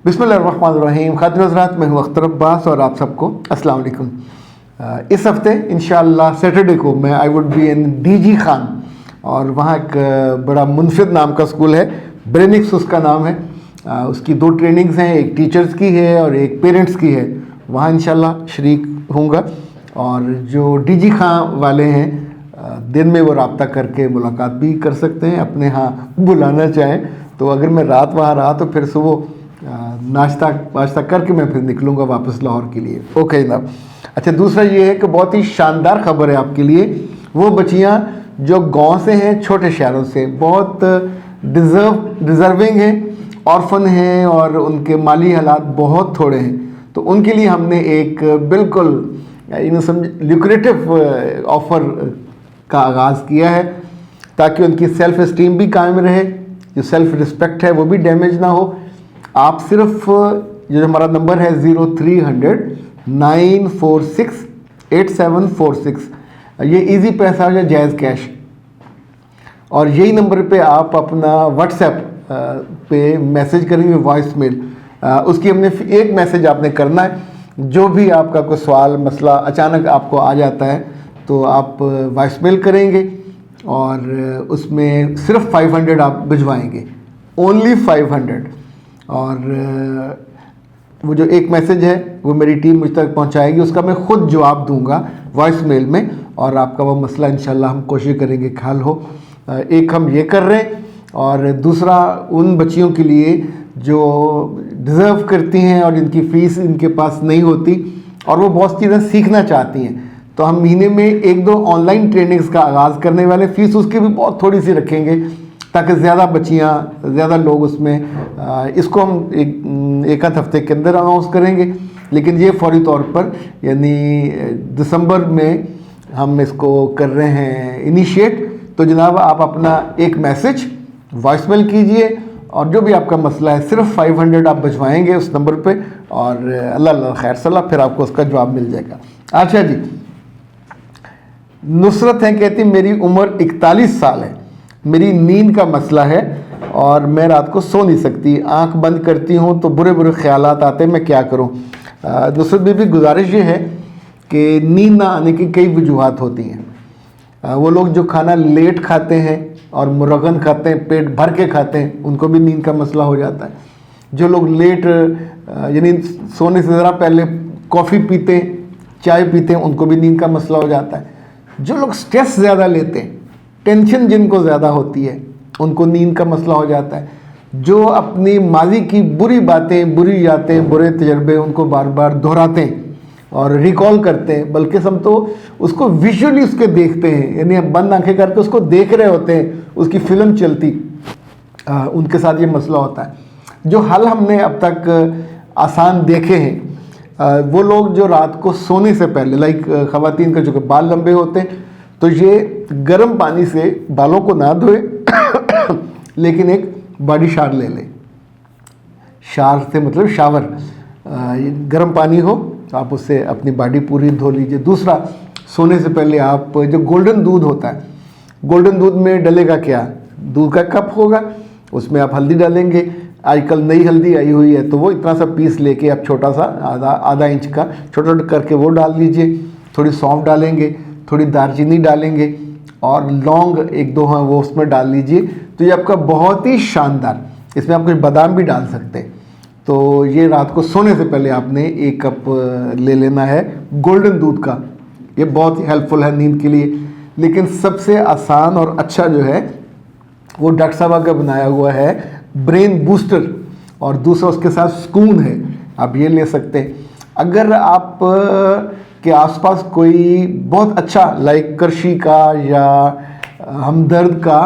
बिस्मिल्लाहिर्रहमानिर्रहीम। खातिन हज़रात, मैं हूँ अख्तर अब्बास और आप सबको अस्सलाम वालेकुम। इस हफ्ते इंशाअल्लाह सैटरडे को मैं I would be in DG Khan, और वहाँ एक बड़ा मुनफिद नाम का स्कूल है, ब्रेनिक्स उसका नाम है। उसकी 2 ट्रेनिंग्स हैं, एक टीचर्स की है और एक पेरेंट्स की है। वहाँ इंशाअल्लाह शरीक होऊंगा, और जो डीजी खान वाले हैं दिन में वो रब्ता करके मुलाकात भी कर सकते हैं, अपने यहाँ बुलाना चाहें तो। अगर मैं रात वहाँ रहा तो फिर सुबह नाश्ता करके मैं फिर निकलूँगा वापस लाहौर के लिए। ओके जनाब। अच्छा, दूसरा ये है कि बहुत ही शानदार ख़बर है आपके लिए। वो बच्चियाँ जो गांव से हैं, छोटे शहरों से, बहुत डिज़र्विंग हैं, ऑर्फन हैं और उनके माली हालात बहुत थोड़े हैं, तो उनके लिए हमने एक बिल्कुल ल्यूक्रेटिव ऑफ़र का आगाज़ किया है, ताकि उनकी सेल्फ़ इस्टीम भी कायम रहे, जो सेल्फ़ रिस्पेक्ट है वो भी डैमेज ना हो। आप सिर्फ जो हमारा नंबर है 0300 946 8746, ये इजी पैसा या जायज़ कैश, और यही नंबर पे आप अपना व्हाट्सएप पे मैसेज करेंगे, वॉइस मेल। उसकी हमने एक मैसेज आपने करना है। जो भी आपका कोई सवाल मसला अचानक आपको आ जाता है तो आप वॉइस मेल करेंगे, और उसमें सिर्फ 500 आप भिजवाएंगे, ओनली 500। और वो जो एक मैसेज है वो मेरी टीम मुझ तक पहुंचाएगी, उसका मैं ख़ुद जवाब दूंगा वॉइस मेल में, और आपका वो मसला इंशाल्लाह हम कोशिश करेंगे कि हल हो। एक हम ये कर रहे हैं, और दूसरा उन बच्चियों के लिए जो डिज़र्व करती हैं और जिनकी फ़ीस इनके पास नहीं होती और वो बहुत चीज़ें सीखना चाहती हैं, तो हम महीने में 1-2 ऑनलाइन ट्रेनिंग्स का आगाज़ करने वाले। फ़ीस उसकी भी बहुत थोड़ी सी रखेंगे, ताकि ज़्यादा बच्चियाँ, ज़्यादा लोग उसमें, इसको हम एक आध हफ्ते के अंदर अनाउंस करेंगे, लेकिन ये फौरी तौर पर यानी दिसंबर में हम इसको कर रहे हैं इनिशिएट। तो जनाब, आप अपना एक मैसेज वॉइस मेल कीजिए, और जो भी आपका मसला है सिर्फ 500 आप भिजवाएंगे उस नंबर पे, और अल्लाह खैर सलाह, फिर आपको उसका जवाब मिल जाएगा। अच्छा जी, नुसरत है, कहती मेरी उम्र 41 साल है, मेरी नींद का मसला है और मैं रात को सो नहीं सकती, आंख बंद करती हूँ तो बुरे बुरे ख्यालात आते हैं, मैं क्या करूँ? नुसरत बीबी, गुजारिश ये है कि नींद ना आने की कई वजूहात होती हैं। वो लोग जो खाना लेट खाते हैं और मुरगन खाते हैं, पेट भर के खाते हैं, उनको भी नींद का मसला हो जाता है। जो लोग लेट यानी सोने से ज़रा पहले कॉफ़ी पीते हैं, चाय पीते हैं, उनको भी नींद का मसला हो जाता है। जो लोग स्ट्रेस ज़्यादा लेते हैं, टेंशन जिनको ज़्यादा होती है, उनको नींद का मसला हो जाता है। जो अपनी माजी की बुरी बातें, बुरी यादें, बुरे तजर्बे उनको बार बार दोहराते हैं और रिकॉल करते हैं, बल्कि हम तो उसको विजुअली उसके देखते हैं, यानी बंद आंखें करके उसको देख रहे होते हैं, उसकी फिल्म चलती, उनके साथ ये मसला होता है। जो हल हमने अब तक आसान देखे हैं, वो लोग जो रात को सोने से पहले, लाइक ख़वातीन का जो कि बाल लंबे होते हैं, तो ये गर्म पानी से बालों को ना धोए लेकिन एक बॉडी शावर ले लें। शावर से मतलब शावर, गर्म पानी हो, आप उससे अपनी बॉडी पूरी धो लीजिए। दूसरा, सोने से पहले आप जो गोल्डन दूध होता है, गोल्डन दूध में डलेगा क्या? दूध का कप होगा, उसमें आप हल्दी डालेंगे। आजकल नई हल्दी आई हुई है, तो वो इतना सा पीस लेके आप छोटा सा आधा इंच का छोटा छोटा करके वो डाल लीजिए। थोड़ी सौंफ डालेंगे, थोड़ी दालचीनी डालेंगे, और लौंग 1-2 हाँ वो उसमें डाल लीजिए। तो ये आपका बहुत ही शानदार, इसमें आप कुछ बादाम भी डाल सकते हैं। तो ये रात को सोने से पहले आपने 1 कप ले लेना है गोल्डन दूध का। ये बहुत ही हेल्पफुल है नींद के लिए। लेकिन सबसे आसान और अच्छा जो है वो डॉक्टर साहब का बनाया हुआ है ब्रेन बूस्टर, और दूसरा उसके साथ सुकून है, आप ये ले सकते हैं। अगर आप के आसपास कोई बहुत अच्छा लाइक करशी का या हमदर्द का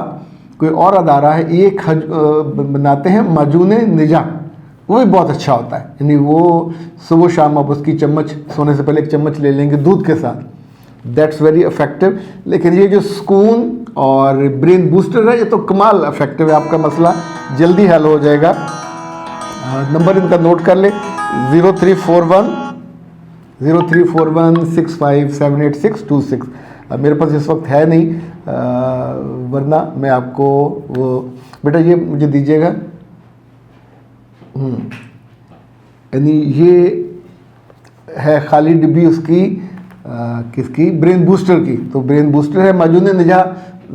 कोई और अदारा है, ये बनाते हैं माजून निजा, वो भी बहुत अच्छा होता है। यानी वो सुबह शाम आप उसकी चम्मच, सोने से पहले 1 चम्मच ले लेंगे दूध के साथ, दैट्स वेरी इफेक्टिव। लेकिन ये जो सुकून और ब्रेन बूस्टर है, ये तो कमाल इफेक्टिव है, आपका मसला जल्दी हल हो जाएगा। नंबर इनका नोट कर ले, 0341657826। मेरे पास इस वक्त है नहीं, वरना मैं आपको वो, बेटा ये मुझे दीजिएगा। یعنی یہ ہے خالی ڈبی اس کی کس کی، برین بوسٹر کی. تو برین بوسٹر ہے، معجون نجا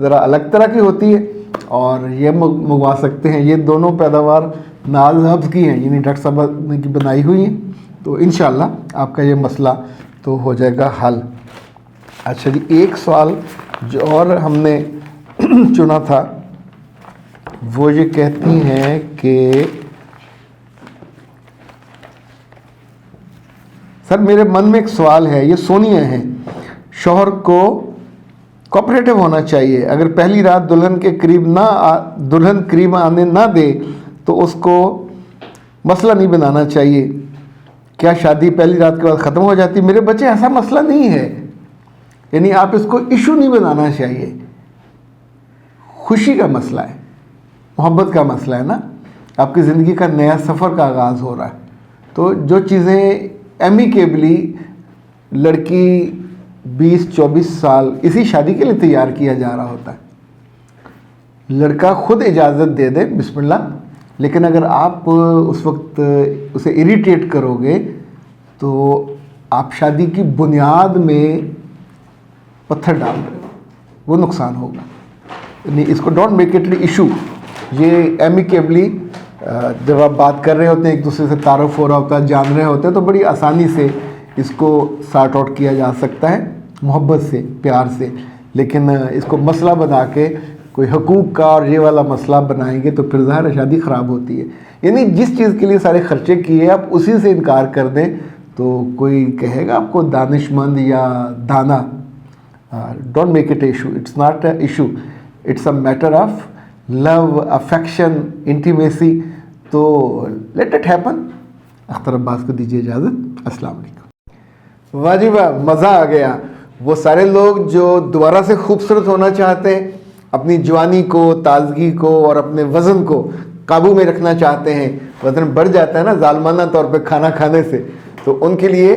ذرا الگ طرح کی ہوتی ہے اور یہ منگوا سکتے ہیں. یہ دونوں پیداوار ناز ہبز کی ہیں، یعنی ڈاکٹر صاحب نے کی بنائی ہوئی ہیں. تو انشاءاللہ آپ کا یہ مسئلہ تو ہو جائے گا حل. اچھا جی، ایک سوال جو اور ہم نے چنا تھا وہ یہ کہتی ہیں کہ سر میرے من میں ایک سوال ہے، یہ سونیا ہیں، شوہر کو کوآپریٹو ہونا چاہیے، اگر پہلی رات دلہن کے قریب دلہن قریب آنے نہ دے تو اس کو مسئلہ نہیں بنانا چاہیے، کیا شادی پہلی رات کے بعد ختم ہو جاتی؟ میرے بچے ایسا مسئلہ نہیں ہے، یعنی آپ اس کو ایشو نہیں بنانا چاہیے. خوشی کا مسئلہ ہے، محبت کا مسئلہ ہے نا، آپ کی زندگی کا نیا سفر کا آغاز ہو رہا ہے. تو جو چیزیں ایمیکیبلی لڑکی 20-24 سال اسی شادی کے لیے تیار کیا جا رہا ہوتا ہے، لڑکا خود اجازت دے دے بسم اللہ. لیکن اگر آپ اس وقت اسے اریٹیٹ کرو گے تو آپ شادی کی بنیاد میں پتھر ڈال رہے ہو، وہ نقصان ہوگا. یعنی اس کو ڈونٹ میک اٹ ایشو. یہ ایمیکیبلی جب آپ بات کر رہے ہوتے ہیں، ایک دوسرے سے تعارف ہو رہا ہوتا ہے، جان رہے ہوتے ہیں، تو بڑی آسانی سے اس کو سارٹ آؤٹ کیا جا سکتا ہے، محبت سے، پیار سے. لیکن اس کو مسئلہ بنا کے کوئی حقوق کا اور یہ والا مسئلہ بنائیں گے تو پھر ظاہر شادی خراب ہوتی ہے. یعنی جس چیز کے لیے سارے خرچے کیے آپ اسی سے انکار کر دیں تو کوئی کہے گا آپ کو دانش مند یا دانا. Don't make it issue. It's not a issue, it's a matter of love, affection, intimacy. تو let it happen. Akhtar Abbas کو دیجیے اجازت. السلام علیکم. واہ جی واہ، مزہ آ گیا. وہ سارے لوگ جو دوبارہ سے خوبصورت ہونا چاہتے ہیں، اپنی جوانی کو، تازگی کو اور اپنے وزن کو قابو میں رکھنا چاہتے ہیں، وزن بڑھ جاتا ہے نا ظالمانہ طور پہ کھانا کھانے سے، تو ان کے لیے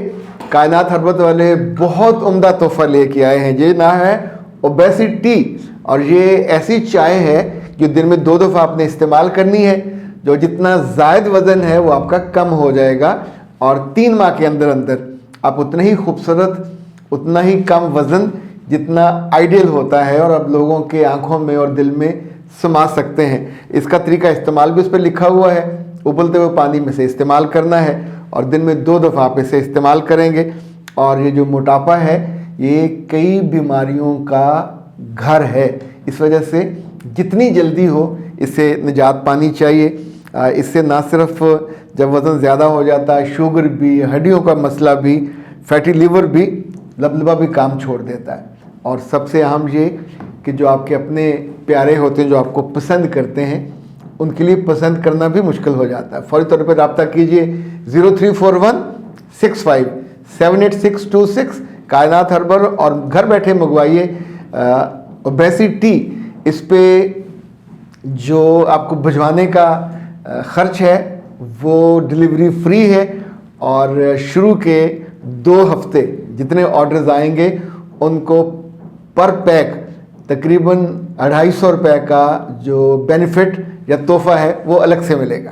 کائنات ہربت والے بہت عمدہ تحفہ لے کے آئے ہیں. یہ نہ ہے اوبیسٹی، اور یہ ایسی چائے ہے جو دن میں 2 دفعہ آپ نے استعمال کرنی ہے. جو جتنا زائد وزن ہے وہ آپ کا کم ہو جائے گا، اور 3 ماہ کے اندر اندر آپ اتنا ہی خوبصورت، اتنا ہی کم وزن جتنا آئیڈیل ہوتا ہے اور اب لوگوں کے آنکھوں میں اور دل میں سما سکتے ہیں. اس کا طریقہ استعمال بھی اس پہ لکھا ہوا ہے. ابلتے ہوئے پانی میں سے استعمال کرنا ہے اور دن میں 2 دفعہ آپ اسے استعمال کریں گے. اور یہ جو موٹاپا ہے یہ کئی بیماریوں کا گھر ہے، اس وجہ سے جتنی جلدی ہو اس سے نجات پانی چاہیے. اس سے نہ صرف جب وزن زیادہ ہو جاتا ہے، شوگر بھی، ہڈیوں کا مسئلہ بھی، فیٹی لیور بھی، لبلبا بھی کام چھوڑ دیتا ہے. اور سب سے اہم یہ کہ جو آپ کے اپنے پیارے ہوتے ہیں، جو آپ کو پسند کرتے ہیں، ان کے لیے پسند کرنا بھی مشکل ہو جاتا ہے. فوری طور پہ رابطہ کیجئے 0341657826 کائنات ہربل، اور گھر بیٹھے منگوائیے اوبیسٹی. اس پہ جو آپ کو بھجوانے کا خرچ ہے وہ ڈلیوری فری ہے، اور شروع کے 2 ہفتے جتنے آرڈرز آئیں گے ان کو پر پیک تقریباً 250 روپے کا جو بینیفٹ یا تحفہ ہے وہ الگ سے ملے گا.